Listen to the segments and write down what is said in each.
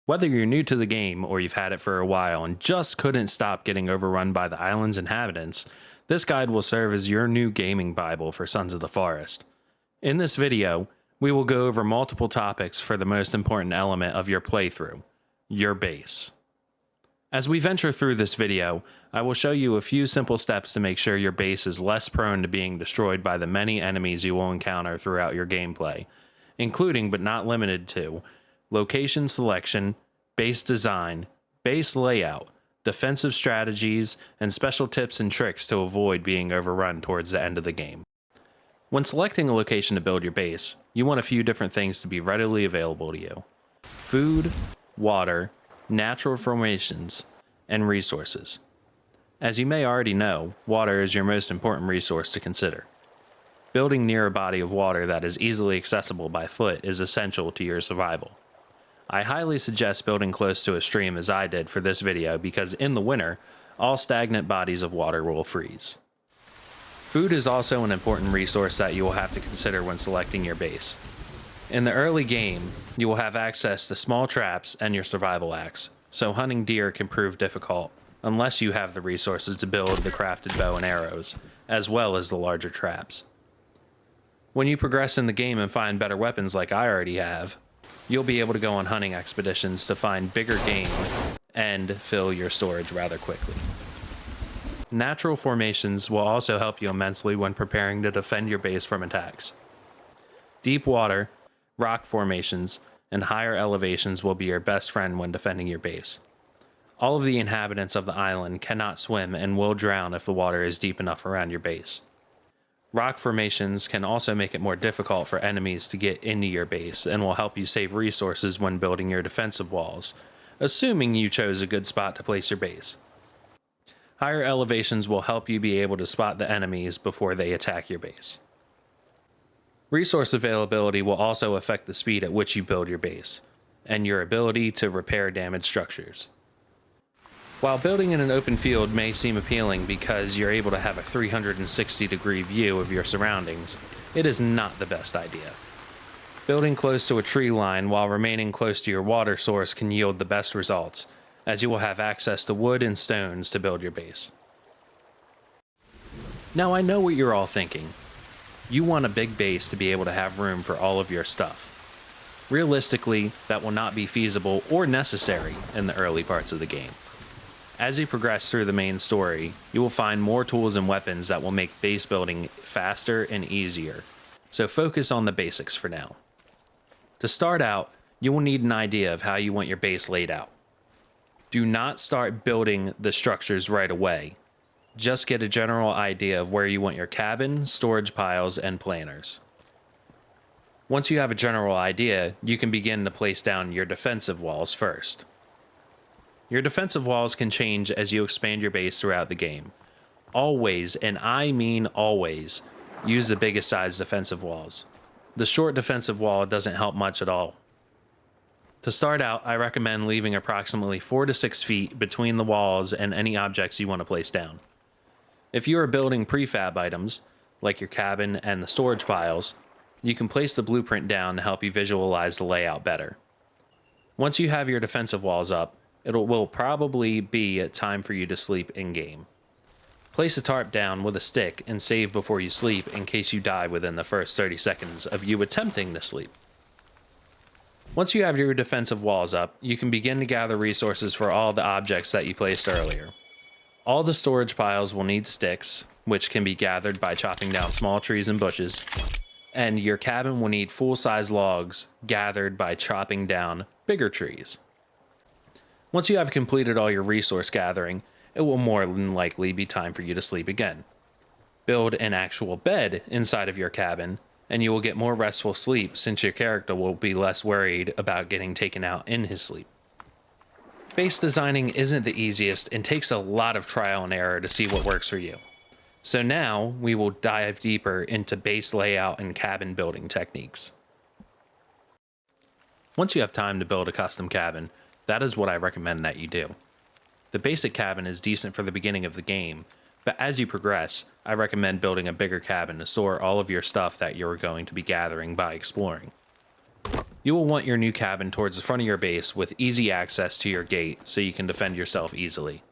Whether you're new to the game or you've had it for a while and just couldn't stop getting overrun by the island's inhabitants, this guide will serve as your new gaming Bible for Sons of the Forest. In this video, we will go over multiple topics for the most important element of your playthrough, your base. As we venture through this video, I will show you a few simple steps to make sure your base is less prone to being destroyed by the many enemies you will encounter throughout your gameplay, including but not limited to location selection, base design, base layout, defensive strategies, and special tips and tricks to avoid being overrun towards the end of the game. When selecting a location to build your base, you want a few different things to be readily available to you: food, water, natural formations, and resources. As you may already know, water is your most important resource to consider. Building near a body of water that is easily accessible by foot is essential to your survival. I highly suggest building close to a stream as I did for this video because in the winter, all stagnant bodies of water will freeze. Food is also an important resource that you will have to consider when selecting your base. In the early game, you will have access to small traps and your survival axe, so hunting deer can prove difficult unless you have the resources to build the crafted bow and arrows, as well as the larger traps. When you progress in the game and find better weapons like I already have, you'll be able to go on hunting expeditions to find bigger game and fill your storage rather quickly. Natural formations will also help you immensely when preparing to defend your base from attacks. Deep water, rock formations, and higher elevations will be your best friend when defending your base. All of the inhabitants of the island cannot swim and will drown if the water is deep enough around your base. Rock formations can also make it more difficult for enemies to get into your base and will help you save resources when building your defensive walls, assuming you chose a good spot to place your base. Higher elevations will help you be able to spot the enemies before they attack your base. Resource availability will also affect the speed at which you build your base, and your ability to repair damaged structures. While building in an open field may seem appealing because you're able to have a 360-degree view of your surroundings, it is not the best idea. Building close to a tree line while remaining close to your water source can yield the best results, as you will have access to wood and stones to build your base. Now I know what you're all thinking. You want a big base to be able to have room for all of your stuff. Realistically, that will not be feasible or necessary in the early parts of the game. As you progress through the main story, you will find more tools and weapons that will make base building faster and easier, so focus on the basics for now. To start out, you will need an idea of how you want your base laid out. Do not start building the structures right away. Just get a general idea of where you want your cabin, storage piles, and planters. Once you have a general idea, you can begin to place down your defensive walls first. Your defensive walls can change as you expand your base throughout the game. Always, and I mean always, use the biggest size defensive walls. The short defensive wall doesn't help much at all. To start out, I recommend leaving approximately 4 to 6 feet between the walls and any objects you want to place down. If you are building prefab items, like your cabin and the storage piles, you can place the blueprint down to help you visualize the layout better. Once you have your defensive walls up, it will probably be time for you to sleep in-game. Place a tarp down with a stick and save before you sleep in case you die within the first 30 seconds of you attempting to sleep. Once you have your defensive walls up, you can begin to gather resources for all the objects that you placed earlier. All the storage piles will need sticks, which can be gathered by chopping down small trees and bushes, and your cabin will need full-size logs gathered by chopping down bigger trees. Once you have completed all your resource gathering, it will more than likely be time for you to sleep again. Build an actual bed inside of your cabin, and you will get more restful sleep since your character will be less worried about getting taken out in his sleep. Base designing isn't the easiest and takes a lot of trial and error to see what works for you. So now we will dive deeper into base layout and cabin building techniques. Once you have time to build a custom cabin, that is what I recommend that you do. The basic cabin is decent for the beginning of the game, but as you progress, I recommend building a bigger cabin to store all of your stuff that you're going to be gathering by exploring. You will want your new cabin towards the front of your base with easy access to your gate so you can defend yourself easily.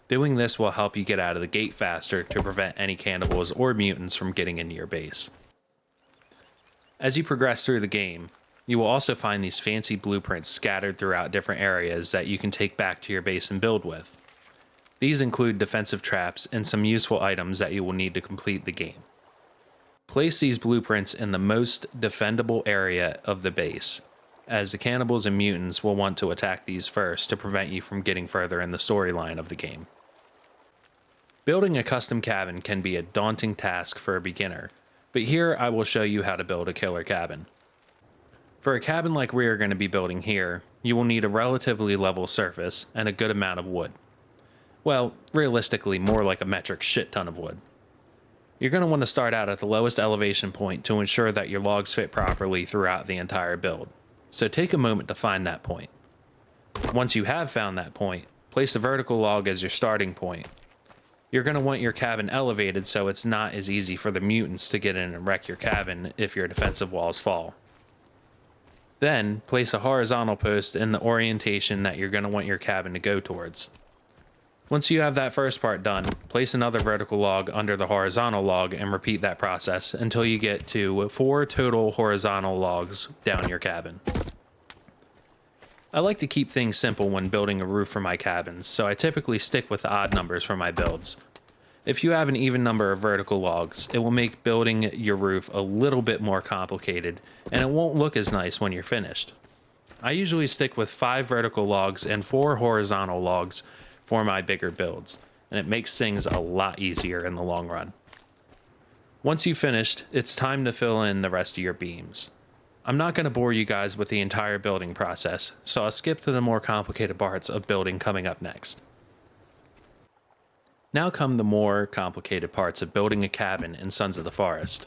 Doing this will help you get out of the gate faster to prevent any cannibals or mutants from getting into your base. As you progress through the game, you will also find these fancy blueprints scattered throughout different areas that you can take back to your base and build with. These include defensive traps and some useful items that you will need to complete the game. Place these blueprints in the most defendable area of the base, as the cannibals and mutants will want to attack these first to prevent you from getting further in the storyline of the game. Building a custom cabin can be a daunting task for a beginner, but here I will show you how to build a killer cabin. For a cabin like we are going to be building here, you will need a relatively level surface and a good amount of wood. Well, realistically, more like a metric shit ton of wood. You're going to want to start out at the lowest elevation point to ensure that your logs fit properly throughout the entire build, so take a moment to find that point. Once you have found that point, place a vertical log as your starting point. You're going to want your cabin elevated so it's not as easy for the mutants to get in and wreck your cabin if your defensive walls fall. Then, place a horizontal post in the orientation that you're going to want your cabin to go towards. Once you have that first part done, place another vertical log under the horizontal log and repeat that process until you get to 4 total horizontal logs down your cabin. I like to keep things simple when building a roof for my cabins, so I typically stick with the odd numbers for my builds. If you have an even number of vertical logs, it will make building your roof a little bit more complicated, and it won't look as nice when you're finished. I usually stick with 5 vertical logs and 4 horizontal logs for my bigger builds, and it makes things a lot easier in the long run. Once you've finished, it's time to fill in the rest of your beams. I'm not going to bore you guys with the entire building process, so I'll skip to the more complicated parts of building coming up next. Now come the more complicated parts of building a cabin in Sons of the Forest.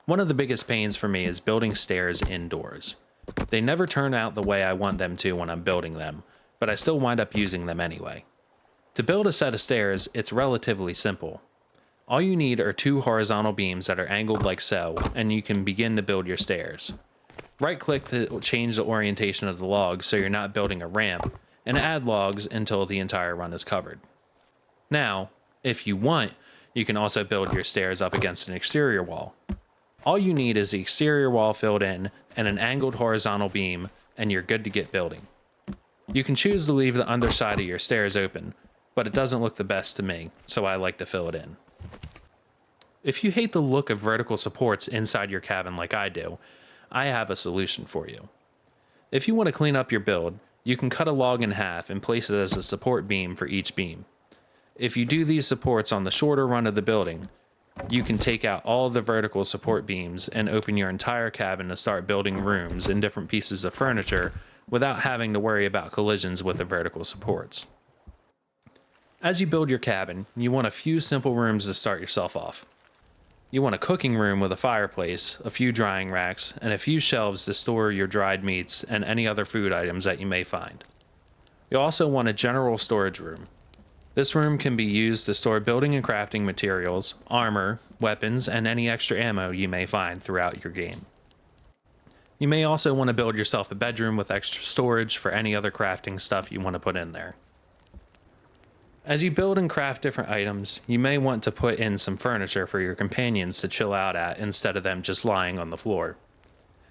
One of the biggest pains for me is building stairs indoors. They never turn out the way I want them to when I'm building them, but I still wind up using them anyway. To build a set of stairs, it's relatively simple. All you need are 2 horizontal beams that are angled like so, and you can begin to build your stairs. Right-click to change the orientation of the log so you're not building a ramp, and add logs until the entire run is covered. Now, if you want, you can also build your stairs up against an exterior wall. All you need is the exterior wall filled in and an angled horizontal beam, and you're good to get building. You can choose to leave the underside of your stairs open, but it doesn't look the best to me, so I like to fill it in. If you hate the look of vertical supports inside your cabin like I do, I have a solution for you. If you want to clean up your build, you can cut a log in half and place it as a support beam for each beam. If you do these supports on the shorter run of the building, you can take out all the vertical support beams and open your entire cabin to start building rooms and different pieces of furniture without having to worry about collisions with the vertical supports. As you build your cabin, you want a few simple rooms to start yourself off. You want a cooking room with a fireplace, a few drying racks, and a few shelves to store your dried meats and any other food items that you may find. You'll also want a general storage room. This room can be used to store building and crafting materials, armor, weapons, and any extra ammo you may find throughout your game. You may also want to build yourself a bedroom with extra storage for any other crafting stuff you want to put in there. As you build and craft different items, you may want to put in some furniture for your companions to chill out at instead of them just lying on the floor.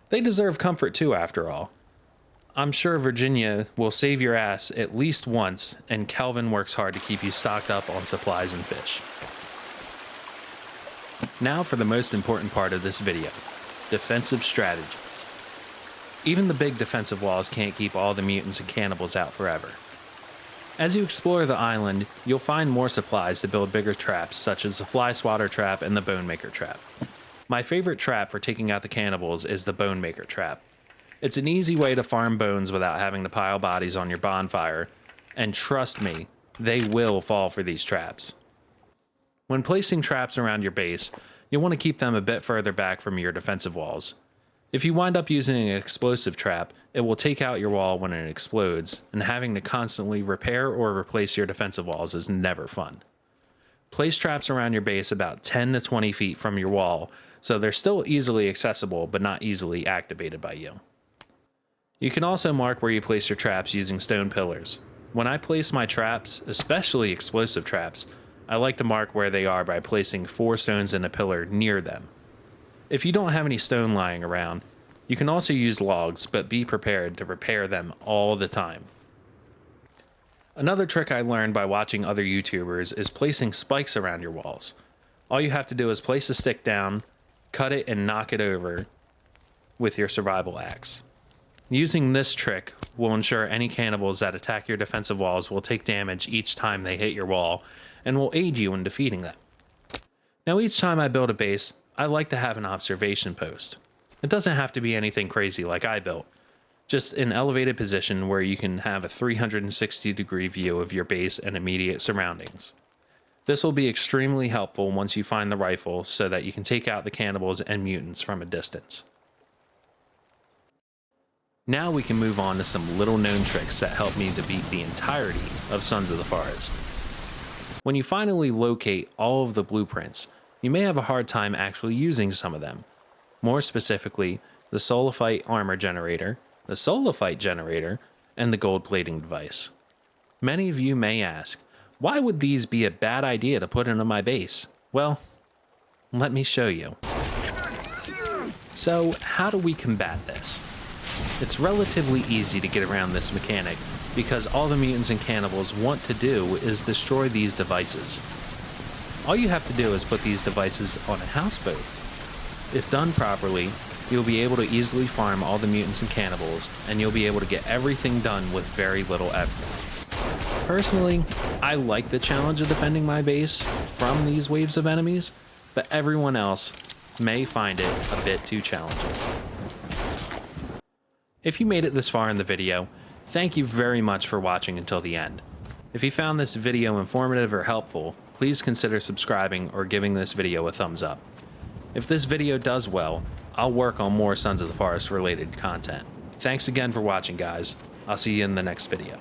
They deserve comfort too, after all. I'm sure Virginia will save your ass at least once, and Calvin works hard to keep you stocked up on supplies and fish. Now for the most important part of this video, defensive strategies. Even the big defensive walls can't keep all the mutants and cannibals out forever. As you explore the island, you'll find more supplies to build bigger traps, such as the Fly Swatter trap and the Bone Maker trap. My favorite trap for taking out the cannibals is the Bone Maker trap. It's an easy way to farm bones without having to pile bodies on your bonfire, and trust me, they will fall for these traps. When placing traps around your base, you'll want to keep them a bit further back from your defensive walls. If you wind up using an explosive trap, it will take out your wall when it explodes, and having to constantly repair or replace your defensive walls is never fun. Place traps around your base about 10 to 20 feet from your wall, so they're still easily accessible but not easily activated by you. You can also mark where you place your traps using stone pillars. When I place my traps, especially explosive traps, I like to mark where they are by placing 4 stones in a pillar near them. If you don't have any stone lying around, you can also use logs, but be prepared to repair them all the time. Another trick I learned by watching other YouTubers is placing spikes around your walls. All you have to do is place a stick down, cut it, and knock it over with your survival axe. Using this trick will ensure any cannibals that attack your defensive walls will take damage each time they hit your wall, and will aid you in defeating them. Now each time I build a base, I like to have an observation post. It doesn't have to be anything crazy like I built, just an elevated position where you can have a 360-degree view of your base and immediate surroundings. This will be extremely helpful once you find the rifle so that you can take out the cannibals and mutants from a distance. Now we can move on to some little known tricks that help me to beat the entirety of Sons of the Forest. When you finally locate all of the blueprints, you may have a hard time actually using some of them. More specifically, the Solophyte armor generator, the Solophyte generator, and the gold plating device. Many of you may ask, why would these be a bad idea to put into my base? Well, let me show you. So, how do we combat this? It's relatively easy to get around this mechanic because all the mutants and cannibals want to do is destroy these devices. All you have to do is put these devices on a houseboat. If done properly, you'll be able to easily farm all the mutants and cannibals, and you'll be able to get everything done with very little effort. Personally, I like the challenge of defending my base from these waves of enemies, but everyone else may find it a bit too challenging. If you made it this far in the video, thank you very much for watching until the end. If you found this video informative or helpful, please consider subscribing or giving this video a thumbs up. If this video does well, I'll work on more Sons of the Forest related content. Thanks again for watching, guys. I'll see you in the next video.